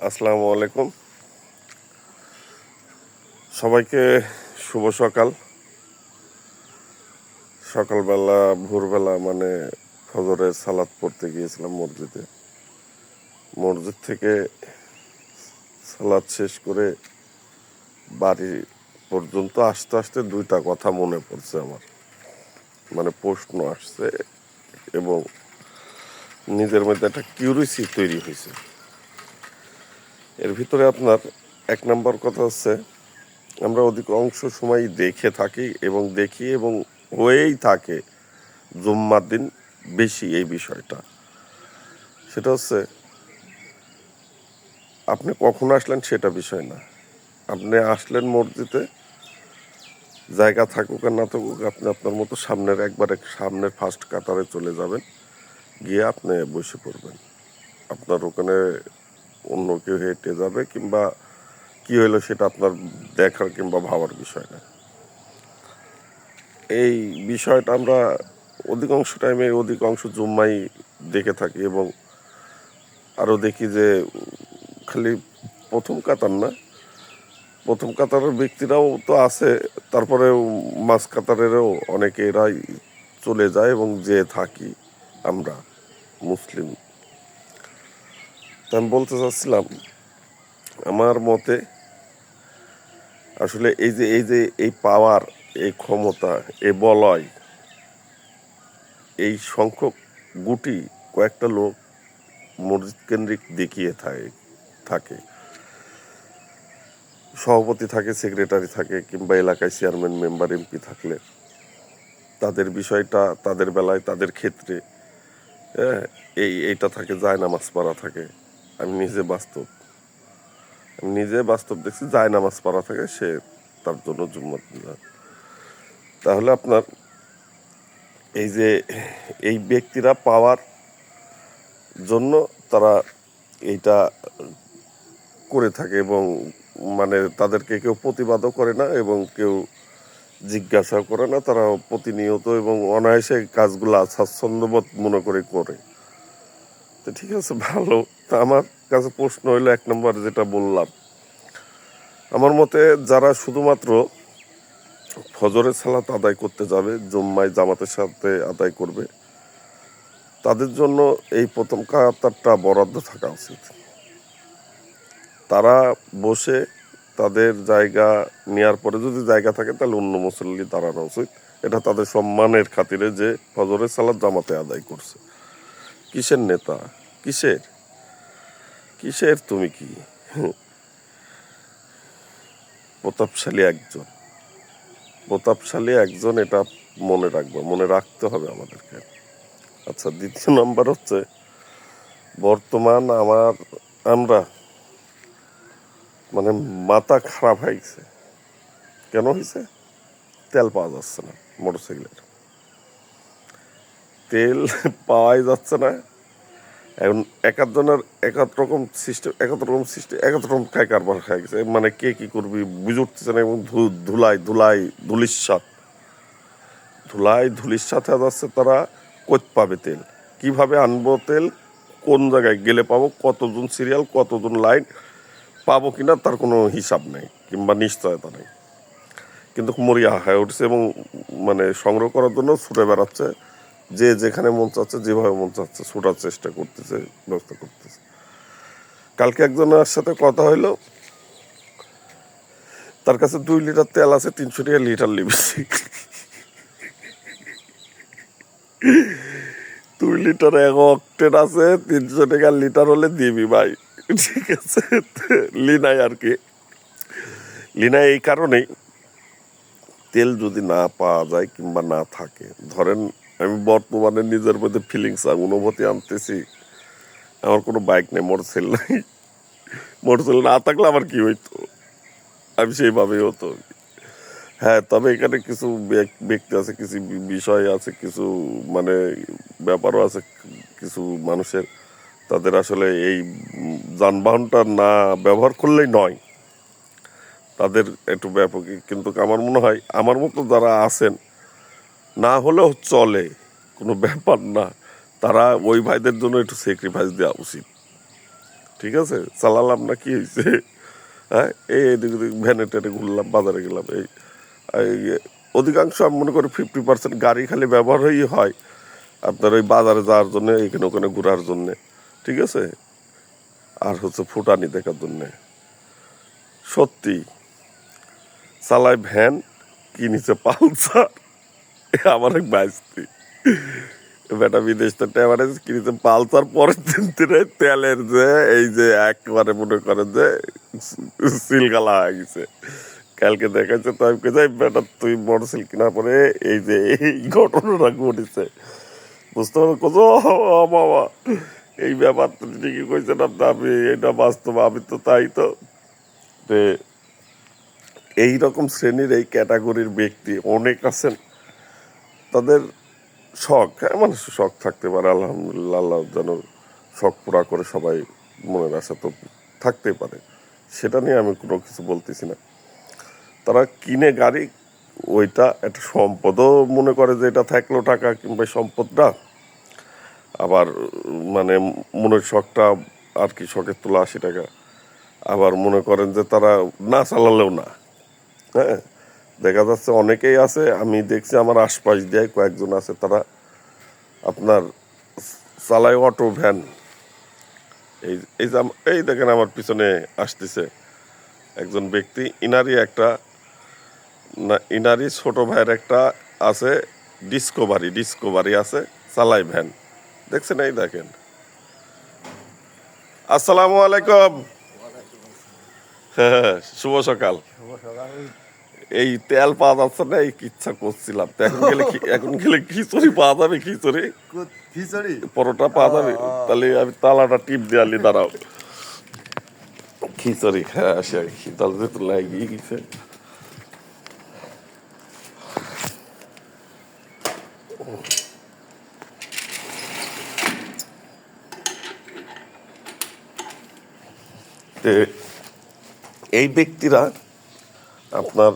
আসসালামু আলাইকুম সবাইকে। শুভ সকাল। সকালবেলা ভোরবেলা মানে ফজরের সালাত পড়তে গিয়েছিলাম মসজিদে। মসজিদ থেকে সালাত শেষ করে বাড়ি পর্যন্ত আসতে আসতে দুইটা কথা মনে পড়ছে আমার, মানে প্রশ্ন আসছে এবং নিজের মধ্যে একটা কিউরিসিটি তৈরি হয়েছে। এর ভিতরে আপনার এক নম্বর কথা হচ্ছে, আমরা অধিকাংশ সময় দেখে থাকি এবং দেখি এবং হয়েই থাকে জুম্মার দিন বেশি এই বিষয়টা। সেটা হচ্ছে আপনি কখন আসলেন সেটা বিষয় না, আপনি আসলেন মসজিদে, জায়গা থাকুক আর না থাকুক আপনি আপনার মতো সামনের ফার্স্ট কাতারে চলে যাবেন, গিয়ে আপনি বসে পড়বেন। আপনার ওখানে অন্য কেউ হেঁটে যাবে কিংবা কি হইলো সেটা আপনার দেখার কিংবা ভাবার বিষয় না। এই বিষয়টা আমরা অধিকাংশ জুম্মাই দেখে থাকি এবং আরও দেখি যে খালি প্রথম কাতার না, প্রথম কাতারের ব্যক্তিরাও তো আছে, তারপরে মাঝ কাতারেরও অনেকে এরাই চলে যায় এবং যে থাকি আমরা মুসলিম। তা আমি বলতে চাচ্ছিলাম, আমার মতে আসলে এই পাওয়ার, এই ক্ষমতা, এই বলয়, এই সংখ্যক গুটি কয়েকটা লোক মসজিদ কেন্দ্রিক দেখিয়ে থাকে। সভাপতি থাকে, সেক্রেটারি থাকে কিংবা এলাকায় চেয়ারম্যান, মেম্বার, এমপি থাকলে তাদের বিষয়টা, তাদের বেলায়, তাদের ক্ষেত্রে এইটা থাকে, নামাজ পড়া থাকে। আমি নিজে বাস্তব দেখছি, নামাজ পড়া থাকে, সে তার জন্য জুম্মাত না। তাহলে আপনার এই ব্যক্তিরা পাওয়ার জন্য তারা এইটা করে থাকে এবং মানে তাদেরকে কেউ প্রতিবাদও করে না এবং কেউ জিজ্ঞাসা করে না, তারা প্রতিনিয়ত এবং অনায়াসে কাজগুলো স্বাচ্ছন্দ্যবোধ মনে করে। তো ঠিক আছে, ভালো। তা আমার কাছে প্রশ্ন হইলো, এক নম্বর যেটা বললাম, আমার মতে যারা শুধুমাত্র ফজরের সালাত আদায় করতে যাবে, জুম্মায় জামাতের সাথে আদায় করবে, তাদের জন্য এই প্রথম কাতারটা বরাদ্দ থাকা উচিত। তারা বসে তাদের জায়গা নেওয়ার পরে যদি জায়গা থাকে তাহলে অন্য মুসল্লি দাঁড়ানো উচিত। এটা তাদের সম্মানের খাতিরে যে ফজরের সালাত জামাতে আদায় করছে। কিসের নেতা, কিসের কিসের তুমি কি প্রতাপশালী একজন, এটা মনে রাখতে হবে আমাদেরকে। আচ্ছা, দ্বিতীয় নাম্বার হচ্ছে, বর্তমান আমরা মানে মাথা খারাপ হয়ে গেছে। কেন হয়েছে? তেল পাওয়া যাচ্ছে না, মোটরসাইকেলের তেল পাওয়াই যাচ্ছে না। এখন এক রকম সিস্টেম, খায় কারবার খাই গেছে, মানে কে কি করবি বুঝে উঠতেছে না। এবং ধুলির সাথে যাচ্ছে, তারা কই পাবে তেল, কিভাবে আনবো তেল, কোন জায়গায় গেলে পাবো, কতজন সিরিয়াল, কতজন লাইন পাবো কিনা তার কোনো হিসাব নেই কিংবা নিশ্চয়তা নেই। কিন্তু মরিয়া হয়ে উঠছে এবং মানে সংগ্রহ করার জন্য ছুটে বেড়াচ্ছে, যে যেখানে মন চাচ্ছে, যেভাবে মন চাচ্ছে ছুটার চেষ্টা করতেছে, ব্যবস্থা করতেছে। কালকে একজনের সাথে কথা হইলো, তার কাছে 2 লিটার তেল আছে, 300 টাকা লিটার লিখছে। 2 লিটার 1 অক্টেন আছে, 300 টাকা লিটার হলে দিবি ভাই, ঠিক আছে। লিনাই আর কি, লিনাই এই কারণেই, তেল যদি না পাওয়া যায় কিংবা না থাকে, ধরেন আমি বর্তমানে নিজের মধ্যে অনুভূতি আনতেছি, আমার কোনো বাইক নেই, মোটরসাইকেল না থাকলে আমার কি হইতো, আমি সেইভাবেই হতো। হ্যাঁ, তবে এখানে কিছু ব্যক্তি আছে, কিছু বিষয় আছে, কিছু মানে ব্যাপারও আছে, কিছু মানুষের, তাদের আসলে এই যানবাহনটা না ব্যবহার করলেই নয়, তাদের একটু ব্যাপক। কিন্তু আমার মনে হয় আমার মতো যারা আছেন, না হলেও চলে, কোনো ব্যাপার না, তারা ওই ভাইদের জন্য একটু স্যাক্রিফাইস দেওয়া উচিত। ঠিক ঠিক আছে, চালালাম না, কি হয়েছে? হ্যাঁ, এই এদিকে ভ্যানে ট্যানে ঘুরলাম, বাজারে গেলাম, এই অধিকাংশ আমি মনে করি 50% গাড়ি খালি ব্যবহারই হয় আপনার ওই বাজারে যাওয়ার জন্য, এখানে ওখানে ঘোরার জন্যে, ঠিক আছে, আর হচ্ছে ফুটানি দেখার জন্যে। সত্যি চালায় ভ্যান, কিনেছে পালসার, আমার এক বাইস্তি বেটা বিদেশ থেকে এবারে কিনেছে পালসার, পরের দিন থেকে তেলের যে এই যে একেবারে মনে করেন যে সিলগালা হয়ে গেছে। কালকে দেখাচ্ছে তো আমি যাই বেটা তুই মোটরসাইকেল কেনার পরে এই যে এই ঘটনাটা ঘটেছে, বুঝতে পারো কত বাবা এই ব্যাপার তো ঠিকই কইছেন আপনি, আমি এটা বাস্তব, আমি তো তাই তো। এইরকম শ্রেণীর এই ক্যাটাগরির ব্যক্তি অনেক আছেন, তাদের শখ, হ্যাঁ মানুষের শখ থাকতে পারে, আলহামদুলিল্লাহ, আল্লাহ যেন শখ পুরা করে সবাই মনের আশা তো থাকতেই পারে, সেটা নিয়ে আমি কোনো কিছু বলতেছি না। তারা কিনে গাড়ি, ওইটা একটা সম্পদও মনে করে যে এটা থাকলো টাকা কিংবা সম্পদটা, আবার মানে মনের শখটা আর কি, শখের তোলা 80 টাকা, আবার মনে করেন যে তারা না চালালেও না। হ্যাঁ, দেখা যাচ্ছে অনেকেই আছে, আমি দেখছি আমার আশপাশ দিয়ে কয়েকজন আছে, তারা আপনার চালায় অটো ভ্যান। এই এই যে এই দেখেন আমার পিছনে আসতেছে একজন ব্যক্তি, ইনারি ছোট ভাইয়ের একটা আছে ডিসকভারি আছে, চালাই ভ্যান, দেখছেন? এই দেখেন। আসসালামু আলাইকুম। হ্যাঁ, শুভ সকাল। এই তেল পাওয়া যাচ্ছে না, এই ইচ্ছা করছিলাম তো, এখন গেলে খিচুড়ি পাওয়া যাবে, খিচুড়ি পরোটা পাওয়া যাবে, তাহলে আমি তালাটা টিপ দিয়ে দাঁড়াও, খিচুড়ি খায় আসে আর কি, তাহলে যেহেতু লাগিয়ে গেছে। এই ব্যক্তিরা আপনার